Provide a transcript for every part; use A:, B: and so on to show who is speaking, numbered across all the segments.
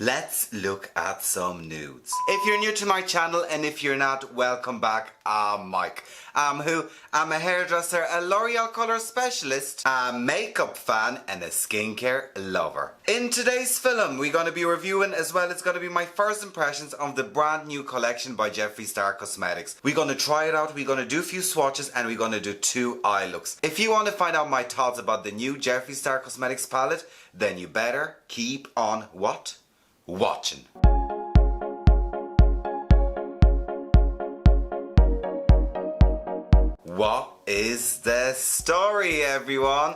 A: Let's look at some nudes. If you're new to my channel and if you're not, welcome back. I'm Mike. I'm a hairdresser, a L'Oreal colour specialist, a makeup fan and a skincare lover. In today's film we're going to be reviewing as well, it's going to be my first impressions of the brand new collection by Jeffree Star Cosmetics. We're going to try it out, we're going to do a few swatches and we're going to do 2 eye looks. If you want to find out my thoughts about the new Jeffree Star Cosmetics palette, then you better keep on what? Watching. What is the story, everyone?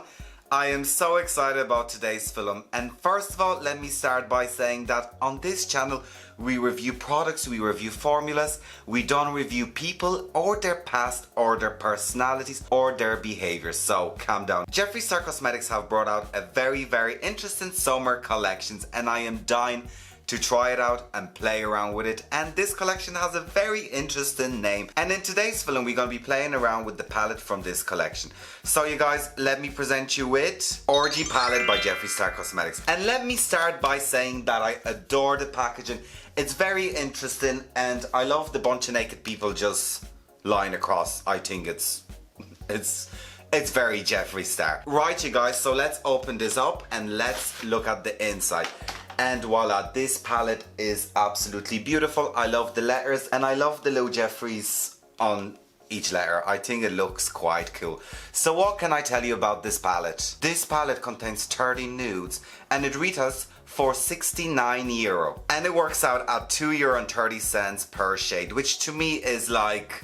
A: I am so excited about today's film, and first of all let me start by saying that on this channel we review products, we review formulas, we don't review people or their past or their personalities or their behaviors, so calm down. Jeffree Star Cosmetics have brought out a very interesting summer collections and I am dying to try it out and play around with it, and this collection has a very interesting name, and in today's film we're going to be playing around with the palette from this collection. So you guys, let me present you with Orgy palette by Jeffree Star Cosmetics, and let me start by saying that I adore the packaging. It's very interesting and I love the bunch of naked people just lying across. I think it's very Jeffree Star. Right you guys, so let's open this up and let's look at the inside. And voila, this palette is absolutely beautiful. I love the letters and I love the little Jeffrees on each letter. I think it looks quite cool. So what can I tell you about this palette? This palette contains 30 nudes and it retails for €69 and it works out at €2.30 per shade, which to me is like,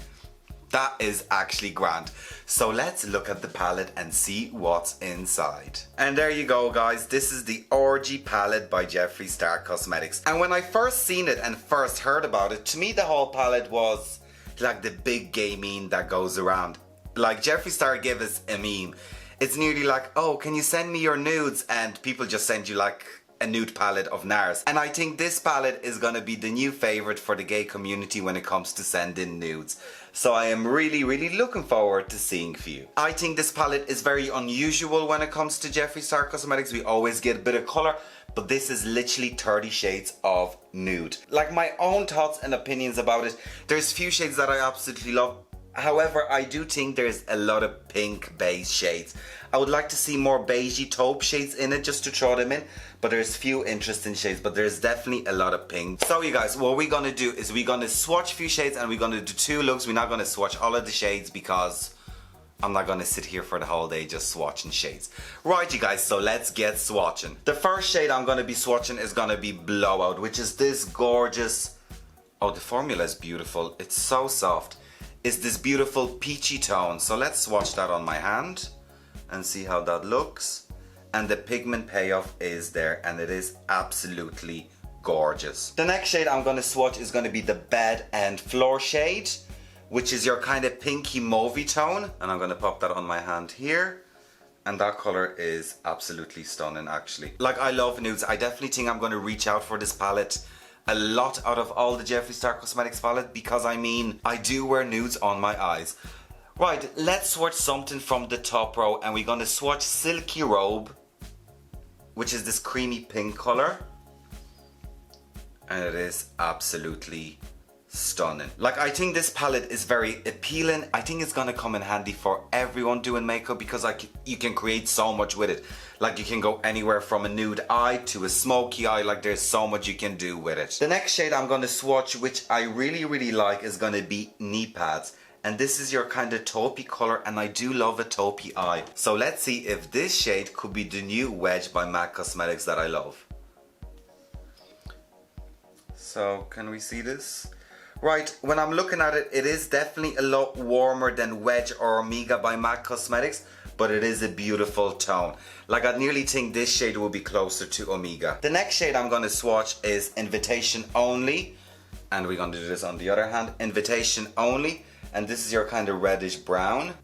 A: that is actually grand. So let's look at the palette and see what's inside. And there you go guys, this is the Orgy palette by Jeffree Star Cosmetics. And when I first seen it and first heard about it, to me the whole palette was like the big gay meme that goes around. Like Jeffree Star gave us a meme. It's nearly like, oh, can you send me your nudes? And people just send you like a nude palette of NARS. And I think this palette is gonna be the new favorite for the gay community when it comes to sending nudes. So I am really looking forward to seeing for you. I think this palette is very unusual when it comes to Jeffree Star Cosmetics. We always get a bit of color, but this is literally 30 shades of nude. Like my own thoughts and opinions about it, there's few shades that I absolutely love. However, I do think there's a lot of pink beige shades. I would like to see more beigey taupe shades in it just to throw them in, but there's few interesting shades, but there's definitely a lot of pink. So you guys, what we're gonna do is we're gonna swatch a few shades and we're gonna do 2 looks. We're not gonna swatch all of the shades because I'm not gonna sit here for the whole day just swatching shades. Right you guys, so let's get swatching. The first shade I'm gonna be swatching is gonna be Blowout, which is this gorgeous, oh the formula is beautiful, it's so soft. Is this beautiful peachy tone. So let's swatch that on my hand and see how that looks. And the pigment payoff is there and it is absolutely gorgeous. The next shade I'm going to swatch is going to be the Bed and Floor shade, which is your kind of pinky mauvey tone. And I'm going to pop that on my hand here. And that color is absolutely stunning actually. Like I love nudes. I definitely think I'm going to reach out for this palette a lot out of all the Jeffree Star Cosmetics palette, because I mean, I do wear nudes on my eyes. Right, let's swatch something from the top row and we're gonna swatch Silky Robe, which is this creamy pink color. And it is absolutely stunning. Like I think this palette is very appealing. I think it's gonna come in handy for everyone doing makeup because like you can create so much with it. Like you can go anywhere from a nude eye to a smoky eye, like there's so much you can do with it. The next shade I'm gonna swatch, which I really like, is gonna be Knee Pads. And this is your kind of taupey color and I do love a taupey eye. So let's see if this shade could be the new Wedge by MAC Cosmetics that I love. So can we see this? Right, when I'm looking at it, it is definitely a lot warmer than Wedge or Omega by MAC Cosmetics, but it is a beautiful tone. Like I nearly think this shade will be closer to Omega. The next shade I'm gonna swatch is Invitation Only, and we're gonna do this on the other hand. Invitation Only, and this is your kind of reddish brown.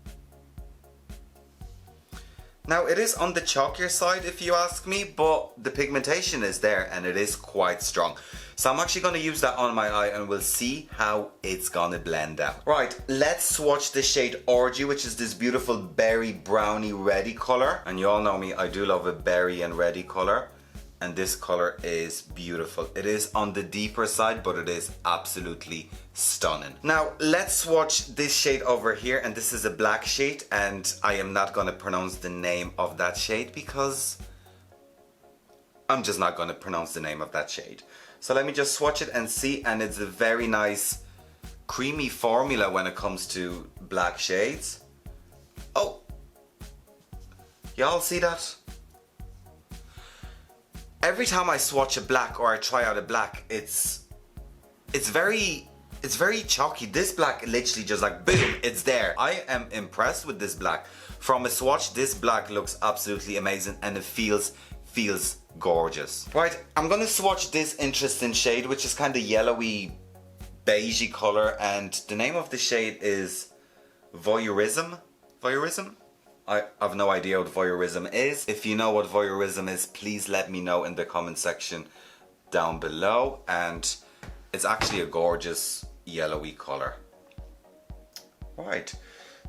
A: Now it is on the chalkier side if you ask me, but the pigmentation is there and it is quite strong. So I'm actually going to use that on my eye and we'll see how it's going to blend out. Right, let's swatch the shade Orgy, which is this beautiful berry brownie reddy color. And you all know me, I do love a berry and reddy color. And this color is beautiful. It is on the deeper side, but it is absolutely stunning. Now let's swatch this shade over here, and this is a black shade, and I am not gonna pronounce the name of that shade because I'm just not gonna pronounce the name of that shade. So let me just swatch it and see, and it's a very nice creamy formula when it comes to black shades. Oh, y'all see that? Every time I swatch a black or I try out a black, it's very chalky. This black literally just like boom, it's there. I am impressed with this black. From a swatch, this black looks absolutely amazing, and it feels gorgeous. Right, I'm gonna swatch this interesting shade, which is kind of yellowy, beigey color, and the name of the shade is Voyeurism. Voyeurism? I have no idea what voyeurism is. If you know what voyeurism is, please let me know in the comment section down below. And it's actually a gorgeous yellowy color. Right,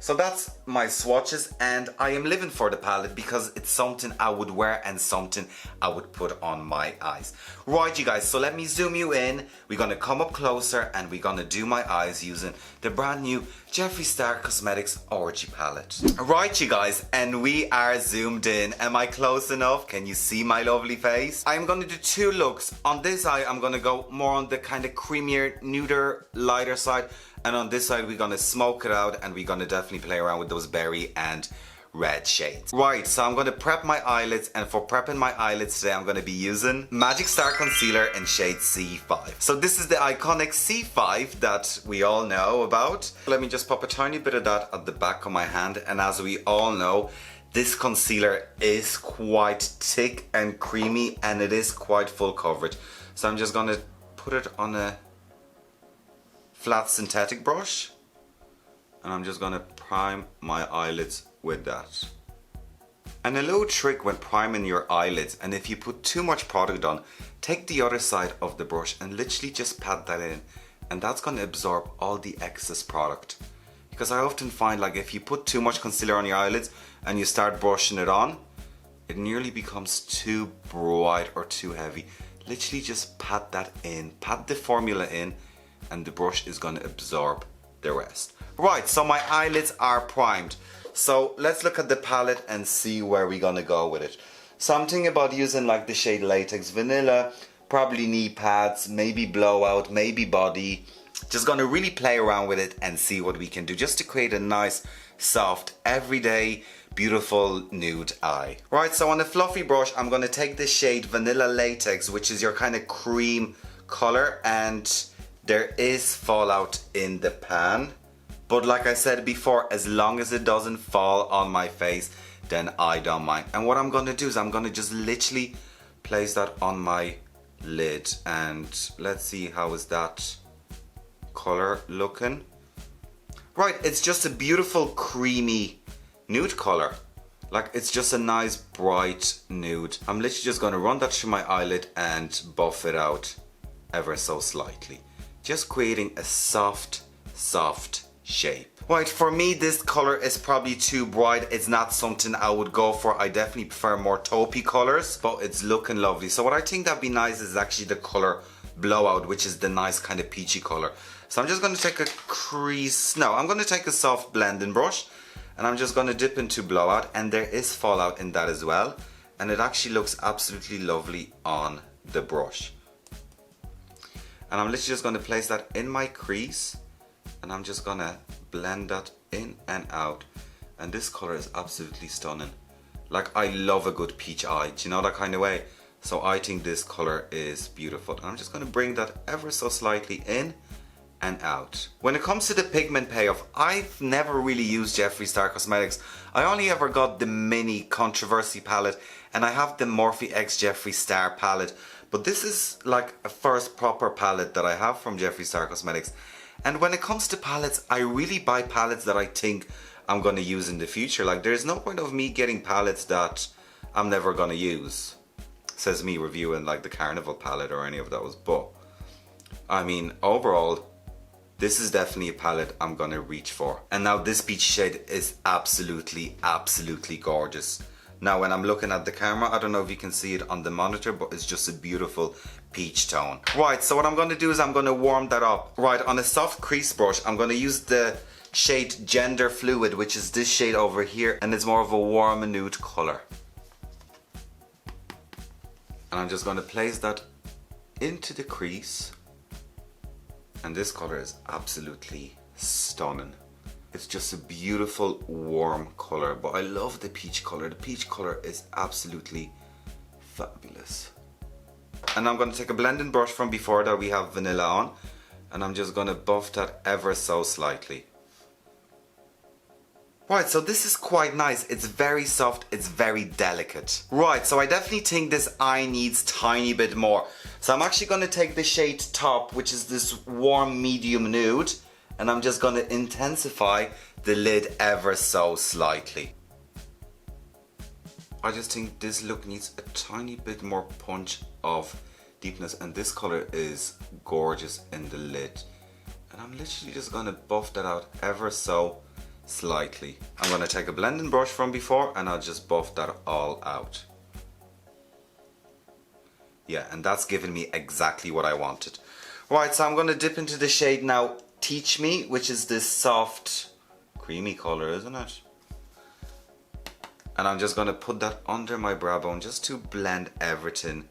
A: so that's my swatches, and I am living for the palette because it's something I would wear and something I would put on my eyes. Right, you guys, so let me zoom you in. We're gonna come up closer and we're gonna do my eyes using the brand new Jeffree Star Cosmetics Orgy palette. Right, you guys, and we are zoomed in. Am I close enough? Can you see my lovely face? I'm gonna do two looks. On this eye, I'm gonna go more on the kind of creamier, nuder, lighter side. And on this side, we're gonna smoke it out, and we're gonna definitely play around with those berry and red shades. Right, so I'm gonna prep my eyelids, and for prepping my eyelids today, I'm gonna be using Magic Star Concealer in shade C5. So this is the iconic C5 that we all know about. Let me just pop a tiny bit of that at the back of my hand, and as we all know, this concealer is quite thick and creamy, and it is quite full coverage. So I'm just gonna put it on a flat synthetic brush, and I'm just gonna prime my eyelids with that. And a little trick when priming your eyelids, and if you put too much product on, take the other side of the brush and literally just pat that in, and that's gonna absorb all the excess product. Because I often find, like, if you put too much concealer on your eyelids and you start brushing it on, it nearly becomes too bright or too heavy. Literally just pat that in, pat the formula in, and the brush is gonna absorb the rest. Right, so my eyelids are primed. So let's look at the palette and see where we're gonna go with it. So I'm thinking about using like the shade Latex Vanilla, probably knee pads, maybe blowout, maybe body. Just gonna really play around with it and see what we can do just to create a nice, soft, everyday, beautiful nude eye. Right, so on a fluffy brush, I'm gonna take the shade Vanilla Latex, which is your kind of cream color, and there is fallout in the pan, but like I said before, as long as it doesn't fall on my face, then I don't mind. And what I'm gonna do is I'm gonna just literally place that on my lid, and let's see how is that color looking. Right, it's just a beautiful creamy nude color. Like, it's just a nice bright nude. I'm literally just gonna run that through my eyelid and buff it out ever so slightly. Just creating a soft shape. Right, for me this color is probably too bright. It's not something I would go for. I definitely prefer more taupey colors, but it's looking lovely. So what I think that'd be nice is actually the color Blowout, which is the nice kind of peachy color. So I'm just going to take a crease, no, I'm going to take a soft blending brush, and I'm just going to dip into Blowout, and there is fallout in that as well, and it actually looks absolutely lovely on the brush. And I'm literally just going to place that in my crease, and I'm just going to blend that in and out. And this color is absolutely stunning. Like, I love a good peach eye, do you know that kind of way? So I think this color is beautiful. And I'm just going to bring that ever so slightly in and out. When it comes to the pigment payoff, I've never really used Jeffree Star Cosmetics. I only ever got the mini Controversy palette, and I have the Morphe X Jeffree Star palette. But this is like a first proper palette that I have from Jeffree Star Cosmetics. And when it comes to palettes, I really buy palettes that I think I'm going to use in the future. Like, there's no point of me getting palettes that I'm never going to use. Says me reviewing like the Carnival palette or any of those. But I mean, overall, this is definitely a palette I'm going to reach for. And now this peach shade is absolutely gorgeous. Now when I'm looking at the camera, I don't know if you can see it on the monitor, but it's just a beautiful peach tone. Right, so what I'm going to do is I'm going to warm that up. Right, on a soft crease brush, I'm going to use the shade Gender Fluid, which is this shade over here, and it's more of a warm nude color. And I'm just going to place that into the crease. And this color is absolutely stunning. It's just a beautiful warm color, but I love the peach color. The peach color is absolutely fabulous. And I'm going to take a blending brush from before that we have vanilla on, and I'm just going to buff that ever so slightly. Right, so this is quite nice. It's very soft, it's very delicate. Right, so I definitely think this eye needs tiny bit more. So I'm actually going to take the shade Top, which is this warm medium nude, and I'm just going to intensify the lid ever so slightly. I just think this look needs a tiny bit more punch of deepness, and this color is gorgeous in the lid. And I'm literally just going to buff that out ever so slightly. I'm going to take a blending brush from before and I'll just buff that all out. Yeah, and that's giving me exactly what I wanted. Right, so I'm going to dip into the shade now Teach Me, which is this soft creamy color, isn't it? And I'm just going to put that under my brow bone just to blend everything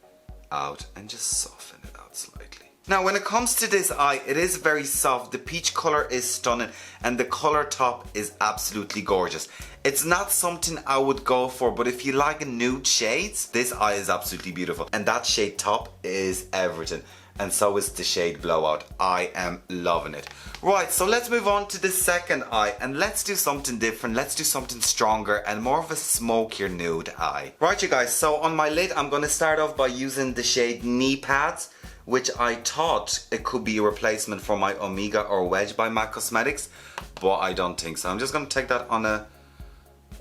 A: out and just soften it out slightly. Now when it comes to this eye, it is very soft. The peach color is stunning and the color Top is absolutely gorgeous. It's not something I would go for, but if you like nude shades, this eye is absolutely beautiful. And that shade Top is everything. And so is the shade Blowout. I am loving it. Right, so let's move on to the second eye and let's do something different. Let's do something stronger and more of a smokier nude eye. Right, you guys, so on my lid, I'm going to start off by using the shade Knee Pads, which I thought it could be a replacement for my Omega or Wedge by MAC Cosmetics, but I don't think so. I'm just going to take that on a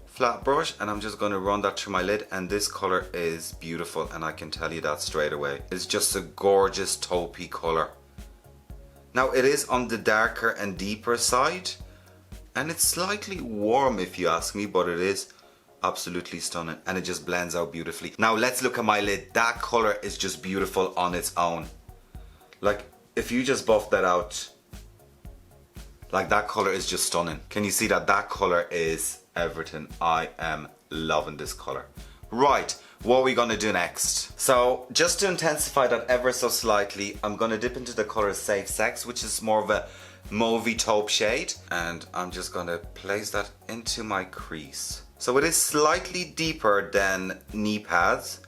A: flat brush and I'm just going to run that through my lid, and this color is beautiful and I can tell you that straight away. It's just a gorgeous taupey color. Now it is on the darker and deeper side and it's slightly warm if you ask me, but it is absolutely stunning and it just blends out beautifully. Now let's look at my lid. That color is just beautiful on its own. Like if you just buff that out, like that color is just stunning. Can you see that? That color is everything. I am loving this color. Right, what are we gonna do next? So just to intensify that ever so slightly, I'm gonna dip into the color Safe Sex, which is more of a mauvey taupe shade, and I'm just gonna place that into my crease. So it is slightly deeper than Knee Pads,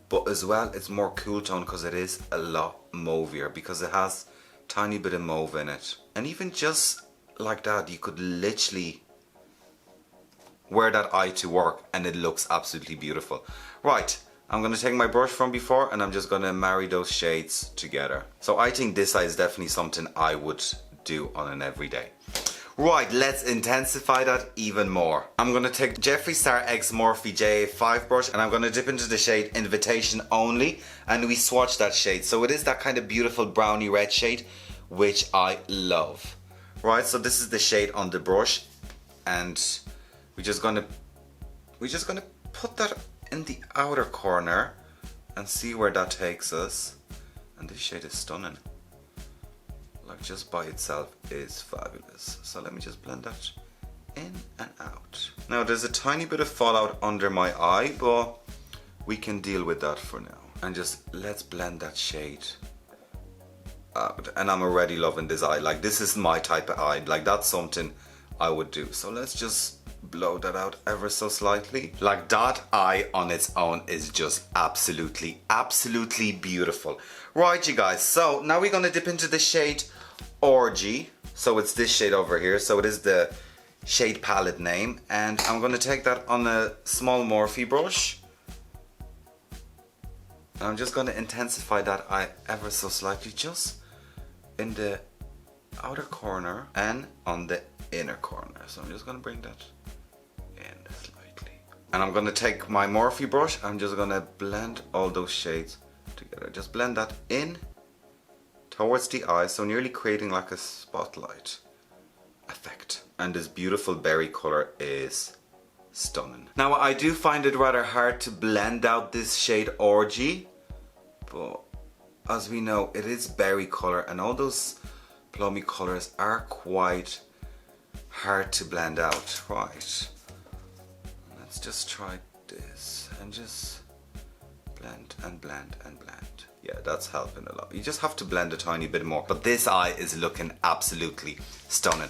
A: but as well it's more cool tone because it is a lot mauvier because it has a tiny bit of mauve in it. And even just like that, you could literally wear that eye to work and it looks absolutely beautiful. Right, I'm going to take my brush from before and I'm just going to marry those shades together. So I think this eye is definitely something I would do on an everyday. Right, let's intensify that even more. I'm going to take Jeffree Star X Morphe J5 brush and I'm going to dip into the shade Invitation Only, and we swatch that shade. So it is that kind of beautiful brownie red shade, which I love. Right, so this is the shade on the brush, and we're just gonna put that in the outer corner and see where that takes us. And this shade is stunning. Like just by itself is fabulous. So let me just blend that in and out. Now there's a tiny bit of fallout under my eye, but we can deal with that for now. And just let's blend that shade out. And I'm already loving this eye. Like this is my type of eye. Like that's something I would do. So let's just blow that out ever so slightly. Like that eye on its own is just absolutely beautiful. Right, you guys, so now we're gonna dip into the shade Orgy. So it's this shade over here. So it is the shade palette name, and I'm gonna take that on a small Morphe brush. And I'm just gonna intensify that eye ever so slightly, just in the outer corner and on the inner corner. So I'm just gonna bring that in slightly. And I'm gonna take my Morphe brush, I'm just gonna blend all those shades together. Just blend that in towards the eye, so nearly creating like a spotlight effect. And this beautiful berry color is stunning. Now I do find it rather hard to blend out this shade Orgy, but as we know, it is berry colour, and all those plummy colours are quite hard to blend out. Right, let's just try this and just blend and blend and blend. Yeah, that's helping a lot. You just have to blend a tiny bit more. But this eye is looking absolutely stunning.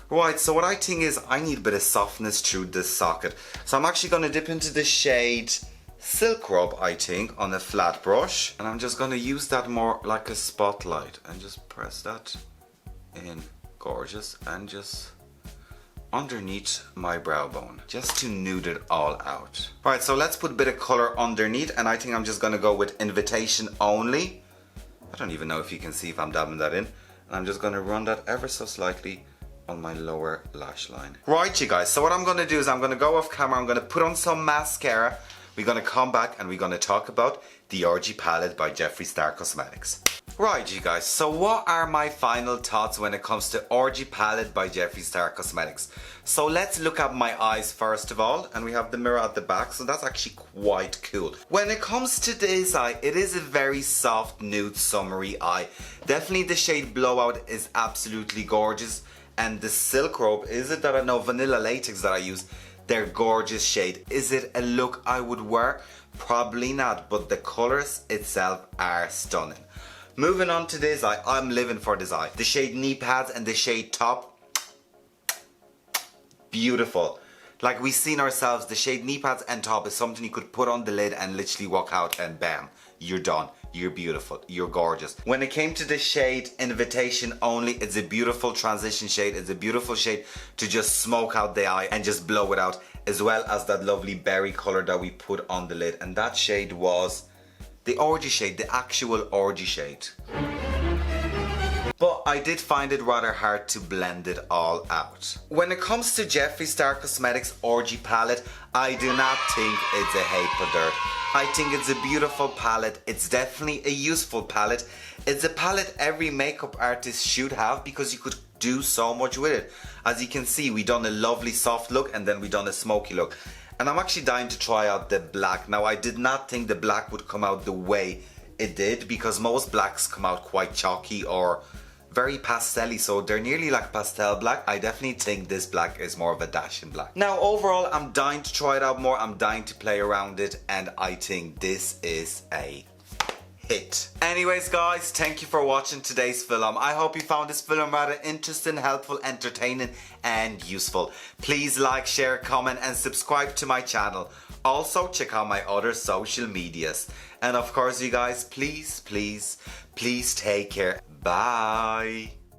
A: Right, so what I think is I need a bit of softness through this socket. So I'm actually going to dip into the shade Silk Rub, I think, on a flat brush. And I'm just going to use that more like a spotlight and just press that in. Gorgeous. And just underneath my brow bone, just to nude it all out. Right, so let's put a bit of color underneath, and I think I'm just gonna go with Invitation Only. I don't even know if you can see if I'm dabbing that in. And I'm just gonna run that ever so slightly on my lower lash line. Right, you guys, so what I'm gonna do is I'm gonna go off camera, I'm gonna put on some mascara, we're gonna come back and we're gonna talk about the Orgy palette by Jeffree Star Cosmetics. Right, you guys, so what are my final thoughts when it comes to Orgy palette by Jeffree Star Cosmetics? So let's look at my eyes first of all, and we have the mirror at the back, so that's actually quite cool. When it comes to this eye, it is a very soft nude summery eye. Definitely the shade Blowout is absolutely gorgeous, and the Silk Robe, is it that I know, Vanilla Latex that I use, they're gorgeous shade. Is it a look I would wear? Probably not, but the colours itself are stunning. Moving on to this eye, I'm living for this eye. The shade Knee Pads and the shade Top, beautiful. Like we've seen ourselves, the shade Knee Pads and Top is something you could put on the lid and literally walk out and bam, you're done. You're beautiful, you're gorgeous. When it came to the shade Invitation Only, it's a beautiful transition shade. It's a beautiful shade to just smoke out the eye and just blow it out, as well as that lovely berry color that we put on the lid. And that shade was the Orgy shade, the actual Orgy shade. But I did find it rather hard to blend it all out. When it comes to Jeffree Star Cosmetics Orgy palette, I do not think it's a hateful dirt. I think it's a beautiful palette. It's definitely a useful palette. It's a palette every makeup artist should have because you could do so much with it. As you can see, we done a lovely soft look and then we done a smoky look. And I'm actually dying to try out the black. Now, I did not think the black would come out the way it did because most blacks come out quite chalky or very pastel-y, so they're nearly like pastel black. I definitely think this black is more of a dashing black. Now, overall, I'm dying to try it out more. I'm dying to play around it, and I think this is a hit. Anyways, guys, thank you for watching today's film. I hope you found this film rather interesting, helpful, entertaining, and useful. Please like, share, comment, and subscribe to my channel. Also, check out my other social medias. And of course, you guys, please take care. Bye.